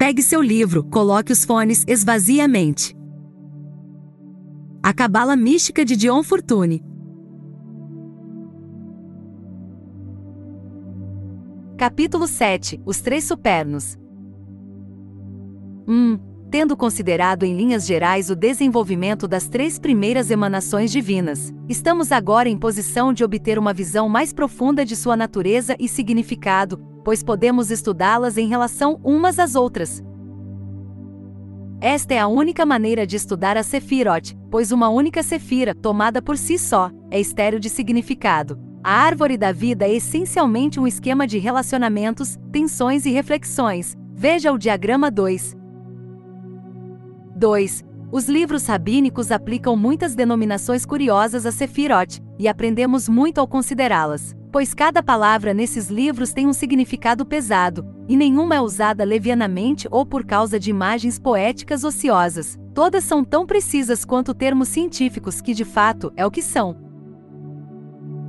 Pegue seu livro, coloque os fones, esvazie a mente. A Cabala Mística de Dion Fortune. Capítulo 7. Os Três Supernos. Tendo considerado em linhas gerais o desenvolvimento das três primeiras emanações divinas, estamos agora em posição de obter uma visão mais profunda de sua natureza e significado, pois podemos estudá-las em relação umas às outras. Esta é a única maneira de estudar a Sefirot, pois uma única Sefira, tomada por si só, é estéril de significado. A árvore da vida é essencialmente um esquema de relacionamentos, tensões e reflexões. Veja o diagrama 2. 2. Os livros rabínicos aplicam muitas denominações curiosas a Sefirot, e aprendemos muito ao considerá-las, pois cada palavra nesses livros tem um significado pesado, e nenhuma é usada levianamente ou por causa de imagens poéticas ociosas. Todas são tão precisas quanto termos científicos que de fato é o que são.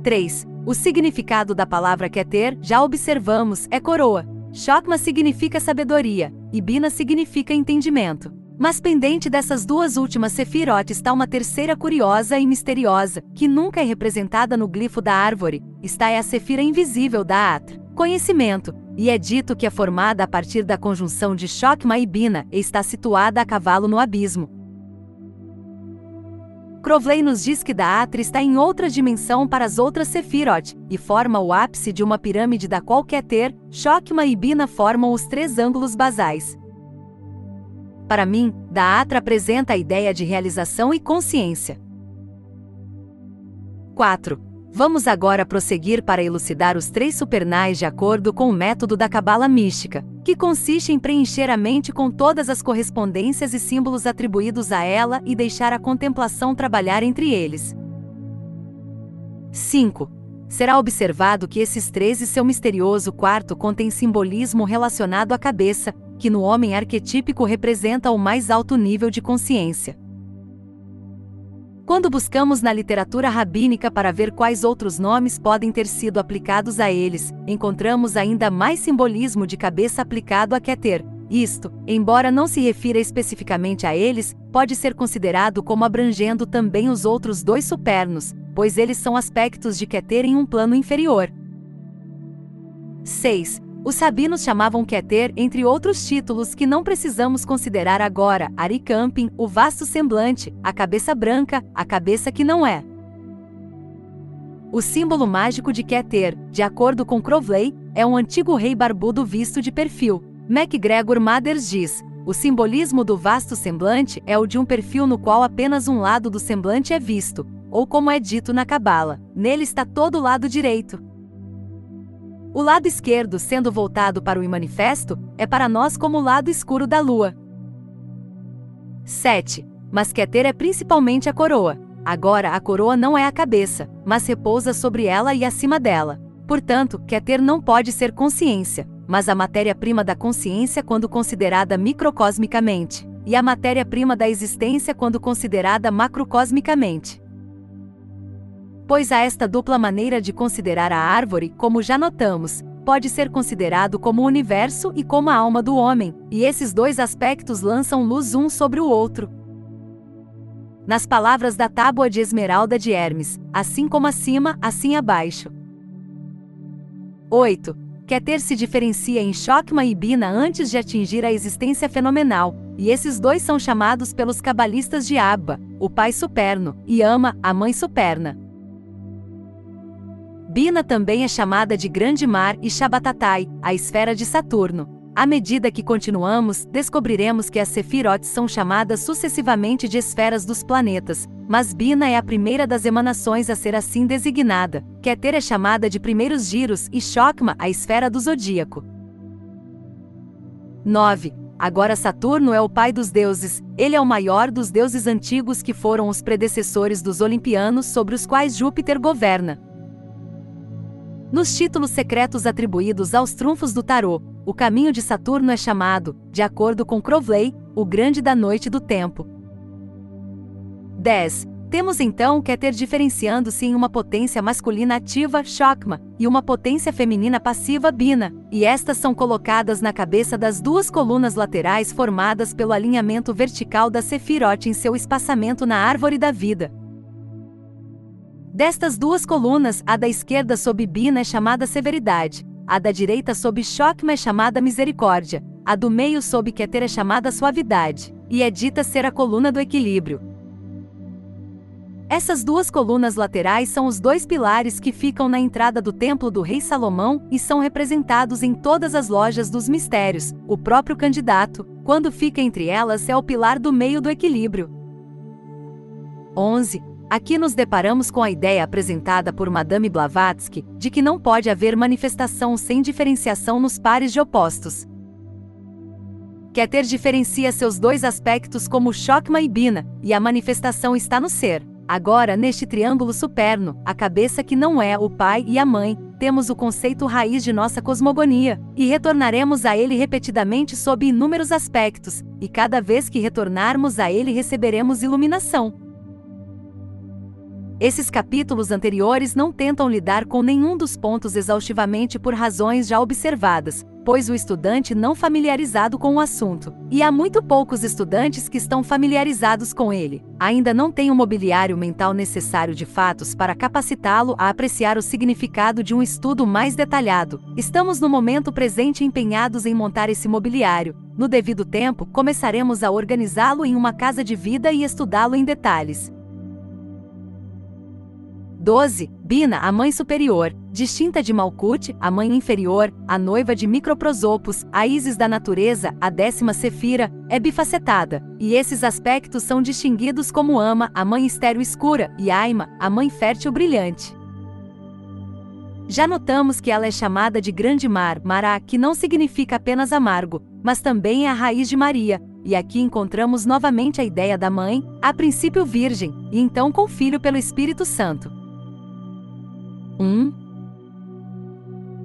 3. O significado da palavra Keter, já observamos, é coroa. Chokma significa sabedoria, e Bina significa entendimento. Mas pendente dessas duas últimas Sefirot está uma terceira curiosa e misteriosa, que nunca é representada no glifo da árvore. Esta é a Sefira invisível da Atra, conhecimento, e é dito que é formada a partir da conjunção de Chokma e Bina e está situada a cavalo no abismo. Crowley nos diz que da Atra está em outra dimensão para as outras Sefirot, e forma o ápice de uma pirâmide da qual Keter, Chokma e Bina formam os três ângulos basais. Para mim, da Atra apresenta a ideia de realização e consciência. 4. Vamos agora prosseguir para elucidar os três supernais de acordo com o método da Cabala Mística, que consiste em preencher a mente com todas as correspondências e símbolos atribuídos a ela e deixar a contemplação trabalhar entre eles. 5. Será observado que esses três e seu misterioso quarto contêm simbolismo relacionado à cabeça, que no homem arquetípico representa o mais alto nível de consciência. Quando buscamos na literatura rabínica para ver quais outros nomes podem ter sido aplicados a eles, encontramos ainda mais simbolismo de cabeça aplicado a Keter. Isto, embora não se refira especificamente a eles, pode ser considerado como abrangendo também os outros dois supernos, pois eles são aspectos de Keter em um plano inferior. 6. Os rabinos chamavam Keter, entre outros títulos que não precisamos considerar agora, Arikampin, o vasto semblante, a cabeça branca, a cabeça que não é. O símbolo mágico de Keter, de acordo com Crowley, é um antigo rei barbudo visto de perfil. MacGregor Mathers diz: o simbolismo do vasto semblante é o de um perfil no qual apenas um lado do semblante é visto, ou como é dito na Cabala, nele está todo o lado direito. O lado esquerdo, sendo voltado para o manifesto, é para nós como o lado escuro da lua. 7. Mas Keter é principalmente a coroa. Agora, a coroa não é a cabeça, mas repousa sobre ela e acima dela. Portanto, Keter não pode ser consciência, mas a matéria-prima da consciência quando considerada microcosmicamente, e a matéria-prima da existência quando considerada macrocosmicamente. Pois há esta dupla maneira de considerar a árvore, como já notamos, pode ser considerado como o universo e como a alma do homem, e esses dois aspectos lançam luz um sobre o outro. Nas palavras da Tábua de Esmeralda de Hermes, assim como acima, assim abaixo. 8. Keter se diferencia em Chokma e Bina antes de atingir a existência fenomenal, e esses dois são chamados pelos cabalistas de Abba, o pai superno, e Ama, a mãe superna. Bina também é chamada de Grande Mar e Shabatatai, a esfera de Saturno. À medida que continuamos, descobriremos que as Sefirot são chamadas sucessivamente de esferas dos planetas, mas Bina é a primeira das emanações a ser assim designada. Keter é chamada de primeiros giros e Chokma a esfera do zodíaco. 9. Agora Saturno é o pai dos deuses, ele é o maior dos deuses antigos que foram os predecessores dos olimpianos sobre os quais Júpiter governa. Nos títulos secretos atribuídos aos trunfos do tarô, o caminho de Saturno é chamado, de acordo com Crowley, o grande da noite do tempo. 10. Temos então Keter diferenciando-se em uma potência masculina ativa, Chokma, e uma potência feminina passiva, Bina, e estas são colocadas na cabeça das duas colunas laterais formadas pelo alinhamento vertical da Sefirot em seu espaçamento na árvore da vida. Destas duas colunas, a da esquerda sob Bina é chamada severidade, a da direita sob Chokma é chamada misericórdia, a do meio sob Keter é chamada suavidade, e é dita ser a coluna do equilíbrio. Essas duas colunas laterais são os dois pilares que ficam na entrada do templo do rei Salomão e são representados em todas as lojas dos mistérios. O próprio candidato, quando fica entre elas, é o pilar do meio do equilíbrio. 11. Aqui nos deparamos com a ideia apresentada por Madame Blavatsky, de que não pode haver manifestação sem diferenciação nos pares de opostos. Keter diferencia seus dois aspectos como Chokma e Bina, e a manifestação está no ser. Agora, neste triângulo superno, a cabeça que não é o pai e a mãe, temos o conceito raiz de nossa cosmogonia, e retornaremos a ele repetidamente sob inúmeros aspectos, e cada vez que retornarmos a ele receberemos iluminação. Esses capítulos anteriores não tentam lidar com nenhum dos pontos exaustivamente por razões já observadas, pois o estudante não familiarizado com o assunto, e há muito poucos estudantes que estão familiarizados com ele, ainda não tem o mobiliário mental necessário de fatos para capacitá-lo a apreciar o significado de um estudo mais detalhado. Estamos no momento presente empenhados em montar esse mobiliário. No devido tempo, começaremos a organizá-lo em uma casa de vida e estudá-lo em detalhes. 12. Bina, a mãe superior, distinta de Malkut, a mãe inferior, a noiva de Microprosopos, a Ísis da natureza, a 10ª Sefira, é bifacetada, e esses aspectos são distinguidos como Ama, a mãe estéril escura, e Aima, a mãe fértil brilhante. Já notamos que ela é chamada de Grande Mar, Mará, que não significa apenas amargo, mas também é a raiz de Maria, e aqui encontramos novamente a ideia da mãe, a princípio virgem, e então com filho pelo Espírito Santo.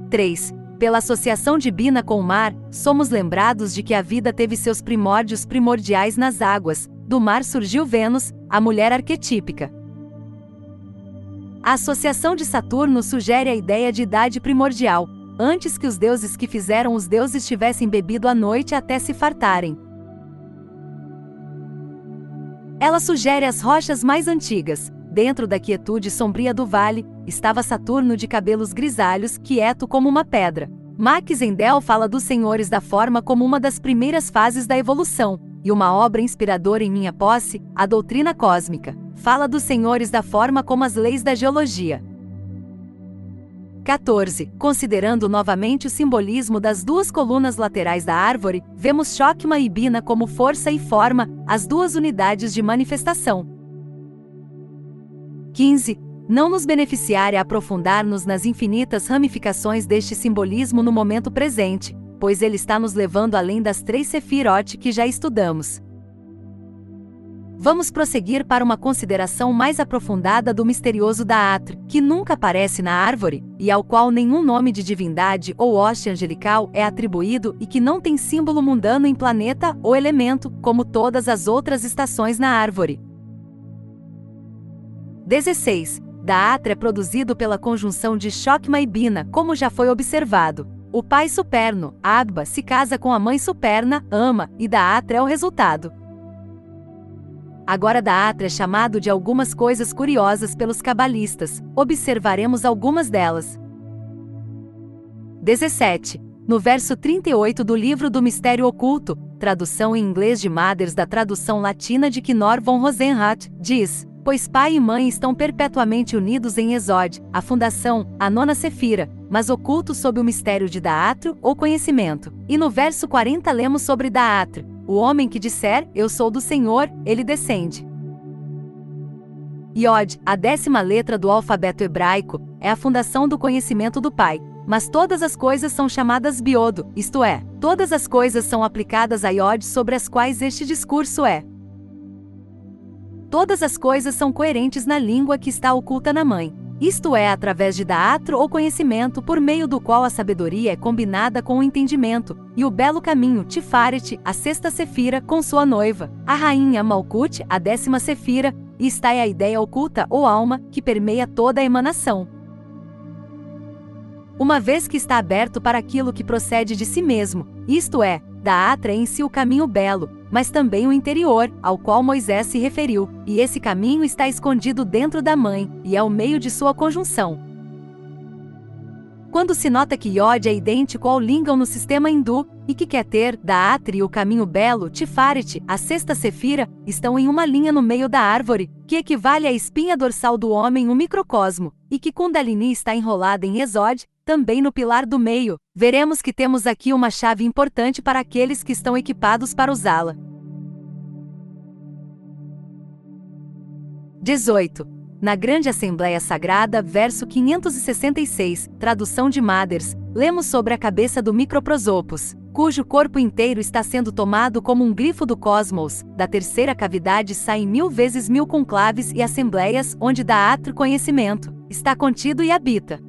3. Pela associação de Bina com o mar, somos lembrados de que a vida teve seus primórdios primordiais nas águas, do mar surgiu Vênus, a mulher arquetípica. A associação de Saturno sugere a ideia de idade primordial, antes que os deuses que fizeram os deuses tivessem bebido à noite até se fartarem. Ela sugere as rochas mais antigas. Dentro da quietude sombria do vale, estava Saturno de cabelos grisalhos, quieto como uma pedra. Max Endel fala dos senhores da forma como uma das primeiras fases da evolução, e uma obra inspiradora em minha posse, a doutrina cósmica, fala dos senhores da forma como as leis da geologia. 14. Considerando novamente o simbolismo das duas colunas laterais da árvore, vemos Chokma e Bina como força e forma, as duas unidades de manifestação. 15. Não nos beneficiaria aprofundar-nos nas infinitas ramificações deste simbolismo no momento presente, pois ele está nos levando além das 3 Sefirot que já estudamos. Vamos prosseguir para uma consideração mais aprofundada do misterioso Daatra, que nunca aparece na árvore, e ao qual nenhum nome de divindade ou hoste angelical é atribuído e que não tem símbolo mundano em planeta ou elemento, como todas as outras estações na árvore. 16. Daatra é produzido pela conjunção de Chokma e Bina, como já foi observado. O pai superno, Abba, se casa com a mãe superna, Ama, e Daatra é o resultado. Agora Daatra é chamado de algumas coisas curiosas pelos cabalistas. Observaremos algumas delas. 17. No verso 38 do livro do Mistério Oculto, tradução em inglês de Mathers da tradução latina de Knorr von Rosenrath, diz: pois pai e mãe estão perpetuamente unidos em Esod, a fundação, a 9ª Sefira, mas ocultos sob o mistério de Daatra, ou conhecimento. E no verso 40 lemos sobre Daatra: o homem que disser, eu sou do Senhor, ele descende. Iod, a 10ª letra do alfabeto hebraico, é a fundação do conhecimento do Pai. Mas todas as coisas são chamadas biodo, isto é, todas as coisas são aplicadas a Iod sobre as quais este discurso é. Todas as coisas são coerentes na língua que está oculta na mãe. Isto é, através de Daatra ou conhecimento por meio do qual a sabedoria é combinada com o entendimento, e o belo caminho Tifaret, a 6ª Sefira, com sua noiva, a rainha Malkut, a 10ª Sefira, e está é a ideia oculta ou alma, que permeia toda a emanação. Uma vez que está aberto para aquilo que procede de si mesmo, isto é, da Atra em si o caminho belo, mas também o interior, ao qual Moisés se referiu, e esse caminho está escondido dentro da mãe, e é o meio de sua conjunção. Quando se nota que Yod é idêntico ao Lingam no sistema hindu, e que quer ter, da Atra e o caminho belo, Tiferet, a sexta Sefira, estão em uma linha no meio da árvore, que equivale à espinha dorsal do homem, o microcosmo, e que Kundalini está enrolada em Yesod, também no pilar do meio, veremos que temos aqui uma chave importante para aqueles que estão equipados para usá-la. 18. Na Grande Assembleia Sagrada, verso 566, tradução de Mathers, lemos sobre a cabeça do microprosopos, cujo corpo inteiro está sendo tomado como um glifo do cosmos. Da terceira cavidade saem 1000 vezes 1000 conclaves e assembleias, onde da Atra conhecimento está contido e habita.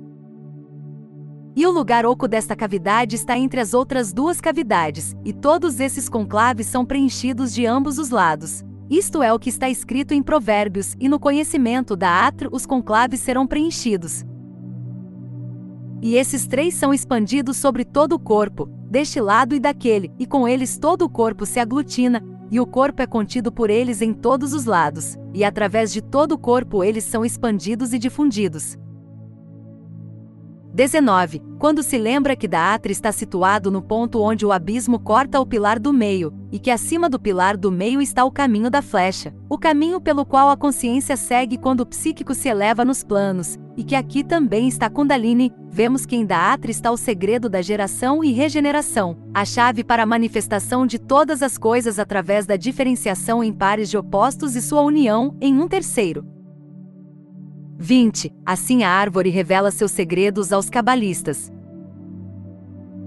E o lugar oco desta cavidade está entre as outras duas cavidades, e todos esses conclaves são preenchidos de ambos os lados. Isto é o que está escrito em Provérbios, e no conhecimento da Atra os conclaves serão preenchidos. E esses três são expandidos sobre todo o corpo, deste lado e daquele, e com eles todo o corpo se aglutina, e o corpo é contido por eles em todos os lados, e através de todo o corpo eles são expandidos e difundidos. 19. Quando se lembra que da Atra está situado no ponto onde o abismo corta o pilar do meio, e que acima do pilar do meio está o caminho da flecha, o caminho pelo qual a consciência segue quando o psíquico se eleva nos planos, e que aqui também está Kundalini, vemos que em da Atra está o segredo da geração e regeneração, a chave para a manifestação de todas as coisas através da diferenciação em pares de opostos e sua união em um terceiro. 20. Assim a árvore revela seus segredos aos cabalistas.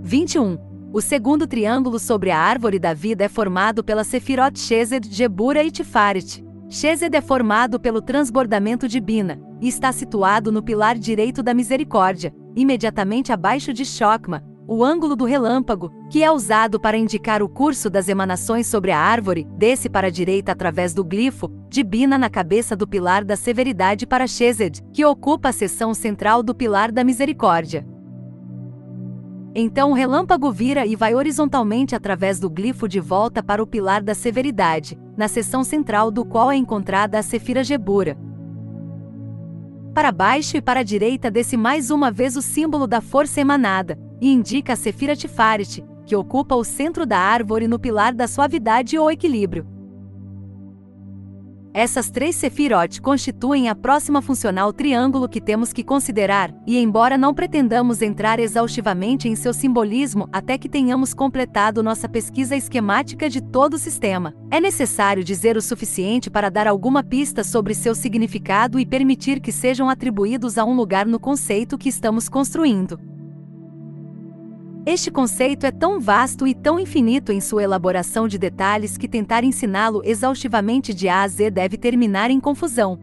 21. O segundo triângulo sobre a árvore da vida é formado pela Sefirot Chesed, Gebura e Tiferet. Chesed é formado pelo transbordamento de Bina, e está situado no pilar direito da misericórdia, imediatamente abaixo de Chokma, o ângulo do relâmpago, que é usado para indicar o curso das emanações sobre a árvore, desce para a direita através do glifo, de Bina na cabeça do pilar da severidade para Chesed, que ocupa a seção central do pilar da misericórdia. Então o relâmpago vira e vai horizontalmente através do glifo de volta para o pilar da severidade, na seção central do qual é encontrada a Sefira Gebura. Para baixo e para a direita desce mais uma vez o símbolo da força emanada, e indica a Sefira Tiferet, que ocupa o centro da árvore no pilar da suavidade ou equilíbrio. Essas três Sefirot constituem a próxima funcional triângulo que temos que considerar, e embora não pretendamos entrar exaustivamente em seu simbolismo até que tenhamos completado nossa pesquisa esquemática de todo o sistema, é necessário dizer o suficiente para dar alguma pista sobre seu significado e permitir que sejam atribuídos a um lugar no conceito que estamos construindo. Este conceito é tão vasto e tão infinito em sua elaboração de detalhes que tentar ensiná-lo exaustivamente de A a Z deve terminar em confusão.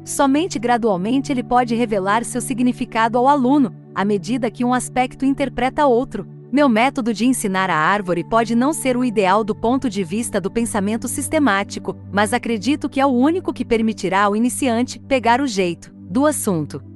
Somente gradualmente ele pode revelar seu significado ao aluno, à medida que um aspecto interpreta outro. Meu método de ensinar a árvore pode não ser o ideal do ponto de vista do pensamento sistemático, mas acredito que é o único que permitirá ao iniciante pegar o jeito do assunto.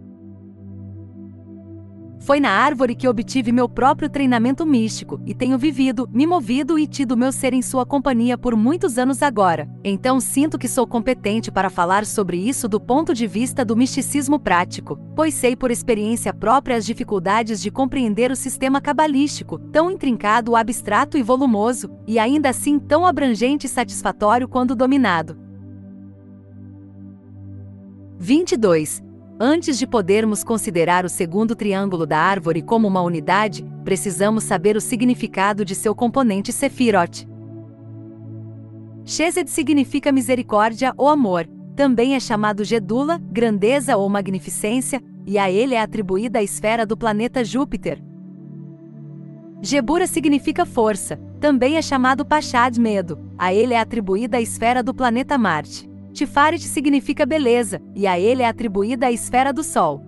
Foi na árvore que obtive meu próprio treinamento místico, e tenho vivido, me movido e tido meu ser em sua companhia por muitos anos agora. Então sinto que sou competente para falar sobre isso do ponto de vista do misticismo prático, pois sei por experiência própria as dificuldades de compreender o sistema cabalístico, tão intrincado, abstrato e volumoso, e ainda assim tão abrangente e satisfatório quando dominado. 22. Antes de podermos considerar o segundo triângulo da árvore como uma unidade, precisamos saber o significado de seu componente Sefirot. Chesed significa misericórdia ou amor, também é chamado Gedula, grandeza ou magnificência, e a ele é atribuída a esfera do planeta Júpiter. Gebura significa força, também é chamado Pachad, medo, a ele é atribuída a esfera do planeta Marte. Tiferet significa beleza, e a ele é atribuída a esfera do Sol.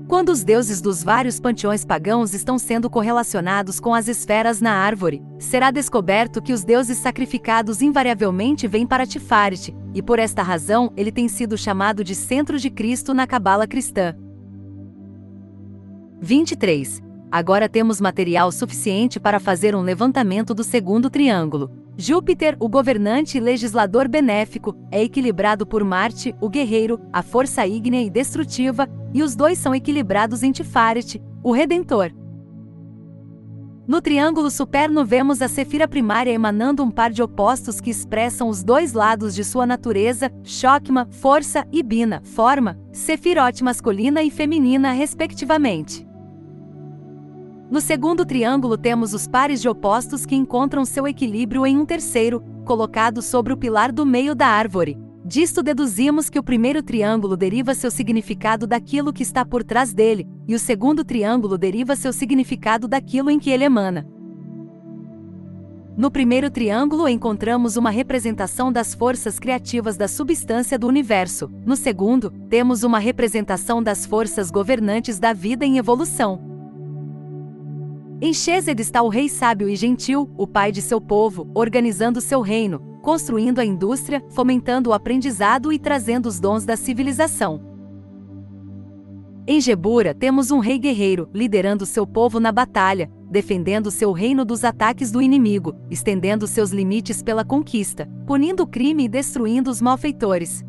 Quando os deuses dos vários panteões pagãos estão sendo correlacionados com as esferas na árvore, será descoberto que os deuses sacrificados invariavelmente vêm para Tifaret, e por esta razão ele tem sido chamado de centro de Cristo na cabala cristã. 23. Agora temos material suficiente para fazer um levantamento do segundo triângulo. Júpiter, o governante e legislador benéfico, é equilibrado por Marte, o guerreiro, a força ígnea e destrutiva, e os dois são equilibrados em Tifaret, o Redentor. No triângulo superno vemos a Sefira primária emanando um par de opostos que expressam os dois lados de sua natureza, Chokma, força, e Bina, forma, Sefirot masculina e feminina, respectivamente. No segundo triângulo temos os pares de opostos que encontram seu equilíbrio em um terceiro, colocado sobre o pilar do meio da árvore. Disto deduzimos que o primeiro triângulo deriva seu significado daquilo que está por trás dele, e o segundo triângulo deriva seu significado daquilo em que ele emana. No primeiro triângulo encontramos uma representação das forças criativas da substância do universo. No segundo, temos uma representação das forças governantes da vida em evolução. Em Chesed está o rei sábio e gentil, o pai de seu povo, organizando seu reino, construindo a indústria, fomentando o aprendizado e trazendo os dons da civilização. Em Gebura temos um rei guerreiro, liderando seu povo na batalha, defendendo seu reino dos ataques do inimigo, estendendo seus limites pela conquista, punindo o crime e destruindo os malfeitores.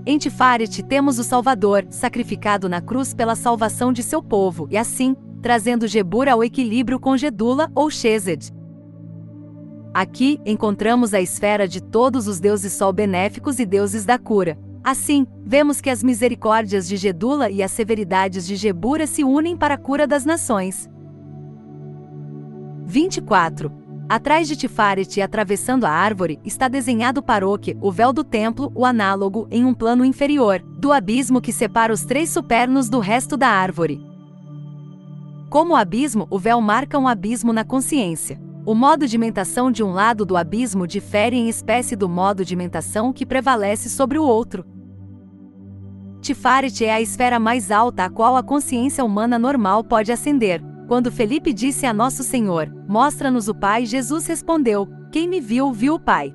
Em Tifaret temos o Salvador, sacrificado na cruz pela salvação de seu povo, e assim, trazendo Gebura ao equilíbrio com Gedula ou Chesed. Aqui, encontramos a esfera de todos os deuses sol benéficos e deuses da cura. Assim, vemos que as misericórdias de Gedula e as severidades de Gebura se unem para a cura das nações. 24. Atrás de Tifaret e atravessando a árvore, está desenhado Paroque, o véu do templo, o análogo, em um plano inferior, do abismo que separa os três supernos do resto da árvore. Como o abismo, o véu marca um abismo na consciência. O modo de mentação de um lado do abismo difere em espécie do modo de mentação que prevalece sobre o outro. Tifaret é a esfera mais alta a qual a consciência humana normal pode ascender. Quando Felipe disse a Nosso Senhor, mostra-nos o Pai, Jesus respondeu, quem me viu, viu o Pai.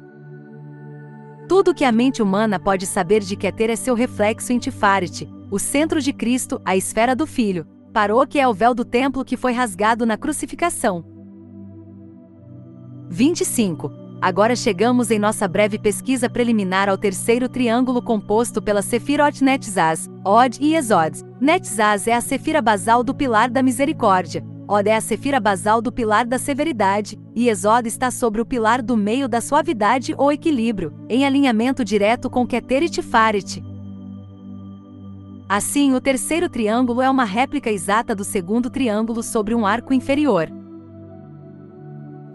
Tudo que a mente humana pode saber de Keter é seu reflexo em Tifaret, o centro de Cristo, a esfera do Filho. Paroque é o véu do templo que foi rasgado na crucificação. 25. Agora chegamos em nossa breve pesquisa preliminar ao terceiro triângulo composto pela Sefirot Netzaz, Od e Esod. Netzaz é a sefira basal do pilar da misericórdia, Od é a sefira basal do pilar da severidade, e Esod está sobre o pilar do meio da suavidade ou equilíbrio, em alinhamento direto com Keter e Tifaret. Assim, o terceiro triângulo é uma réplica exata do segundo triângulo sobre um arco inferior.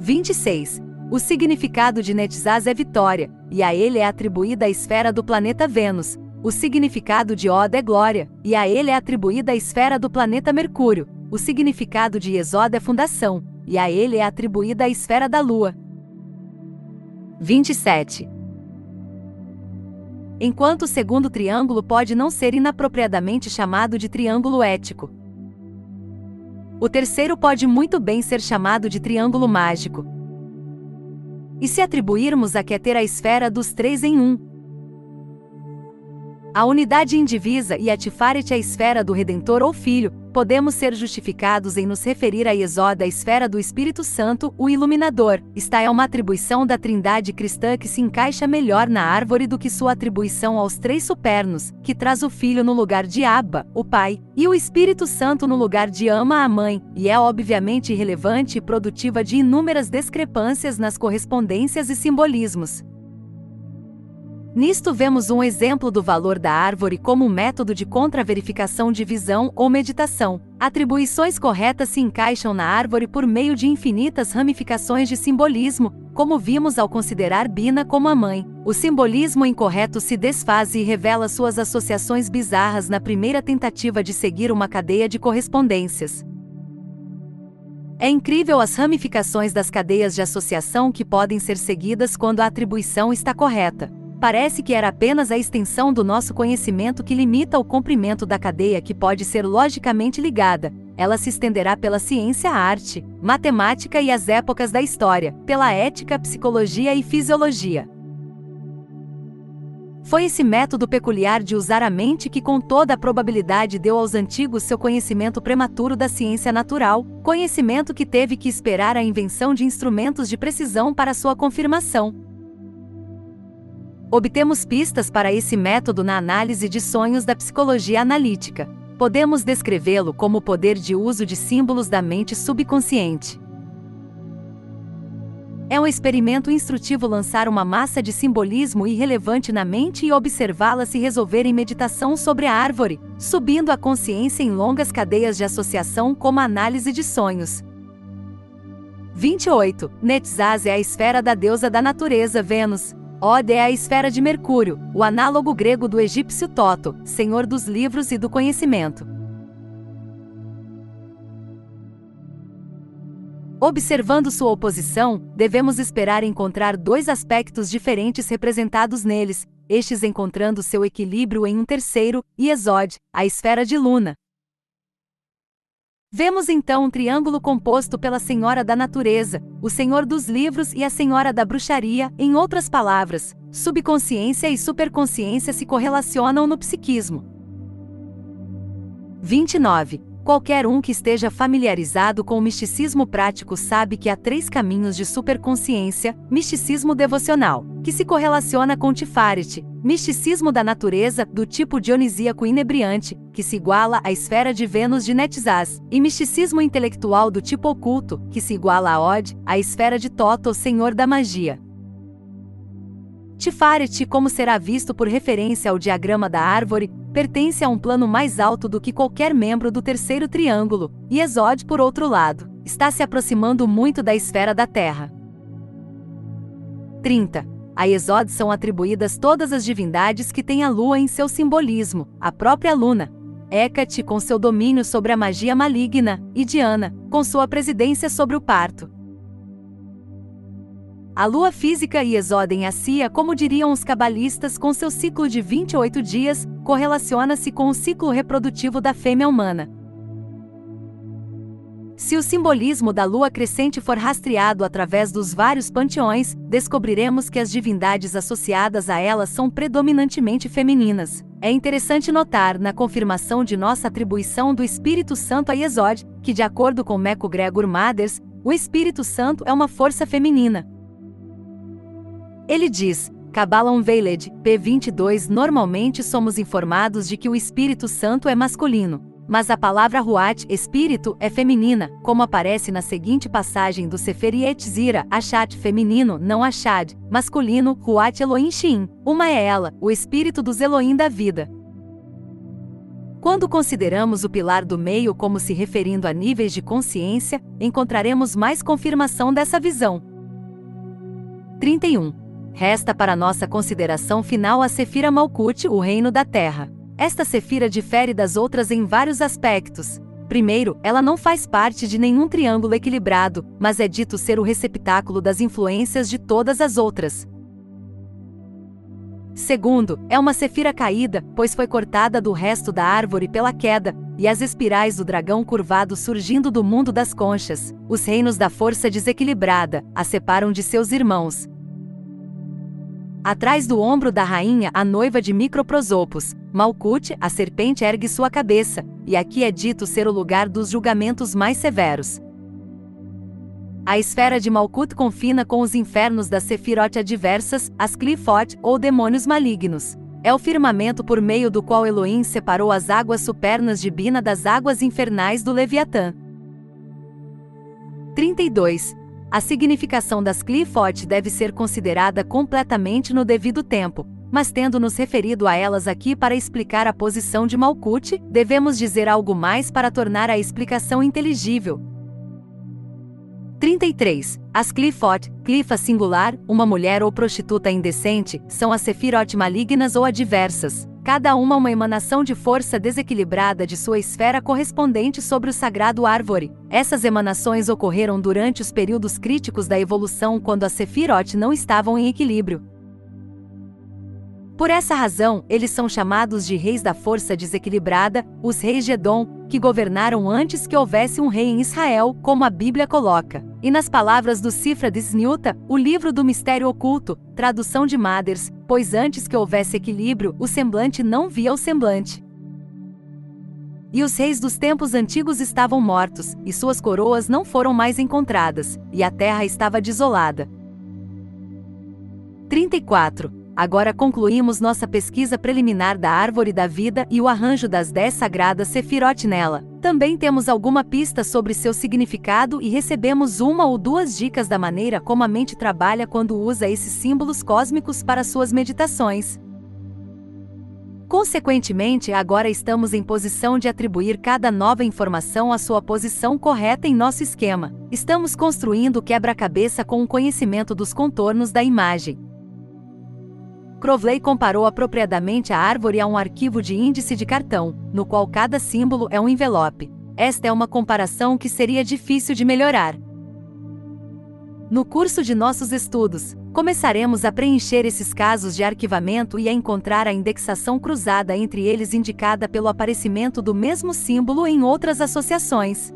26. O significado de Netzaz é vitória, e a ele é atribuída a esfera do planeta Vênus. O significado de Od é glória, e a ele é atribuída a esfera do planeta Mercúrio. O significado de Esod é fundação, e a ele é atribuída a esfera da Lua. 27. Enquanto o segundo triângulo pode não ser inapropriadamente chamado de triângulo ético, o terceiro pode muito bem ser chamado de triângulo mágico. E se atribuirmos a Keter a esfera dos três em um, a unidade indivisa e a Tifaret a esfera do Redentor ou Filho, podemos ser justificados em nos referir a Esod a esfera do Espírito Santo, o Iluminador. Esta é uma atribuição da Trindade cristã que se encaixa melhor na árvore do que sua atribuição aos três supernos, que traz o Filho no lugar de Abba, o Pai, e o Espírito Santo no lugar de Ama, a Mãe, e é obviamente irrelevante e produtiva de inúmeras discrepâncias nas correspondências e simbolismos. Nisto vemos um exemplo do valor da árvore como um método de contra-verificação de visão ou meditação. Atribuições corretas se encaixam na árvore por meio de infinitas ramificações de simbolismo, como vimos ao considerar Bina como a mãe. O simbolismo incorreto se desfaz e revela suas associações bizarras na primeira tentativa de seguir uma cadeia de correspondências. É incrível as ramificações das cadeias de associação que podem ser seguidas quando a atribuição está correta. parece que era apenas a extensão do nosso conhecimento que limita o comprimento da cadeia que pode ser logicamente ligada. Ela se estenderá pela ciência, a arte, matemática e as épocas da história, pela ética, psicologia e fisiologia. Foi esse método peculiar de usar a mente que com toda a probabilidade deu aos antigos seu conhecimento prematuro da ciência natural, conhecimento que teve que esperar a invenção de instrumentos de precisão para sua confirmação. Obtemos pistas para esse método na análise de sonhos da psicologia analítica. Podemos descrevê-lo como o poder de uso de símbolos da mente subconsciente. É um experimento instrutivo lançar uma massa de simbolismo irrelevante na mente e observá-la se resolver em meditação sobre a árvore, subindo a consciência em longas cadeias de associação como a análise de sonhos. 28. Netzaz é a esfera da deusa da natureza, Vênus. Od é a esfera de Mercúrio, o análogo grego do egípcio Toto, senhor dos livros e do conhecimento. Observando sua oposição, devemos esperar encontrar dois aspectos diferentes representados neles, estes encontrando seu equilíbrio em um terceiro, Iesod, a esfera de Luna. Vemos então um triângulo composto pela Senhora da Natureza, o Senhor dos Livros e a Senhora da Bruxaria. Em outras palavras, subconsciência e superconsciência se correlacionam no psiquismo. 29. Qualquer um que esteja familiarizado com o misticismo prático sabe que há três caminhos de superconsciência: misticismo devocional, que se correlaciona com Tiferet, misticismo da natureza, do tipo dionisíaco inebriante, que se iguala à esfera de Vênus de Netzaz, e misticismo intelectual do tipo oculto, que se iguala a Od, a esfera de Toto, senhor da magia. Tiferet, como será visto por referência ao diagrama da árvore, pertence a um plano mais alto do que qualquer membro do terceiro triângulo, e Iesod, por outro lado, está se aproximando muito da esfera da Terra. 30. A Iesod são atribuídas todas as divindades que têm a lua em seu simbolismo, a própria Luna, Hecate com seu domínio sobre a magia maligna, e Diana, com sua presidência sobre o parto. A lua física e Iesod em Assia, como diriam os cabalistas, com seu ciclo de 28 dias, correlaciona-se com o ciclo reprodutivo da fêmea humana. Se o simbolismo da lua crescente for rastreado através dos vários panteões, descobriremos que as divindades associadas a ela são predominantemente femininas. É interessante notar, na confirmação de nossa atribuição do Espírito Santo a Iesod, que de acordo com MacGregor Mathers, o Espírito Santo é uma força feminina. Ele diz, Kabbalah Unveiled, p. 22. Normalmente somos informados de que o Espírito Santo é masculino, mas a palavra Ruach, espírito, é feminina, como aparece na seguinte passagem do Sefer Yetzirah, Achat, feminino, não Achad, masculino, Ruach Elohim Shin, uma é ela, o espírito dos Elohim da vida. Quando consideramos o pilar do meio como se referindo a níveis de consciência, encontraremos mais confirmação dessa visão. 31. Resta para nossa consideração final a Sefira Malkut, o reino da terra. Esta Sefira difere das outras em vários aspectos. Primeiro, ela não faz parte de nenhum triângulo equilibrado, mas é dito ser o receptáculo das influências de todas as outras. Segundo, é uma Sefira caída, pois foi cortada do resto da árvore pela queda, e as espirais do dragão curvado surgindo do mundo das conchas, os reinos da força desequilibrada, a separam de seus irmãos. Atrás do ombro da rainha, a noiva de Microprosopos, Malkut, a serpente ergue sua cabeça, e aqui é dito ser o lugar dos julgamentos mais severos. A esfera de Malkut confina com os infernos das Sefirot adversas, as Clifot, ou demônios malignos. É o firmamento por meio do qual Elohim separou as águas supernas de Bina das águas infernais do Leviatã. 32. A significação das Clifot deve ser considerada completamente no devido tempo, mas tendo nos referido a elas aqui para explicar a posição de Malkut, devemos dizer algo mais para tornar a explicação inteligível. 33. As Clifot, clifa singular, uma mulher ou prostituta indecente, são as Sefirot malignas ou adversas, cada uma emanação de força desequilibrada de sua esfera correspondente sobre o sagrado árvore. Essas emanações ocorreram durante os períodos críticos da evolução quando as Sefirot não estavam em equilíbrio. Por essa razão, eles são chamados de reis da força desequilibrada, os reis de Edom, que governaram antes que houvesse um rei em Israel, como a Bíblia coloca. E nas palavras do Sifra de Sniuta, o livro do mistério oculto, tradução de Mathers, pois antes que houvesse equilíbrio, o semblante não via o semblante. E os reis dos tempos antigos estavam mortos, e suas coroas não foram mais encontradas, e a terra estava desolada. 34. Agora concluímos nossa pesquisa preliminar da Árvore da Vida e o arranjo das 10 sagradas Sefirot nela. Também temos alguma pista sobre seu significado e recebemos uma ou duas dicas da maneira como a mente trabalha quando usa esses símbolos cósmicos para suas meditações. Consequentemente, agora estamos em posição de atribuir cada nova informação à sua posição correta em nosso esquema. Estamos construindo o quebra-cabeça com o conhecimento dos contornos da imagem. Crowley comparou apropriadamente a árvore a um arquivo de índice de cartão, no qual cada símbolo é um envelope. Esta é uma comparação que seria difícil de melhorar. No curso de nossos estudos, começaremos a preencher esses casos de arquivamento e a encontrar a indexação cruzada entre eles indicada pelo aparecimento do mesmo símbolo em outras associações.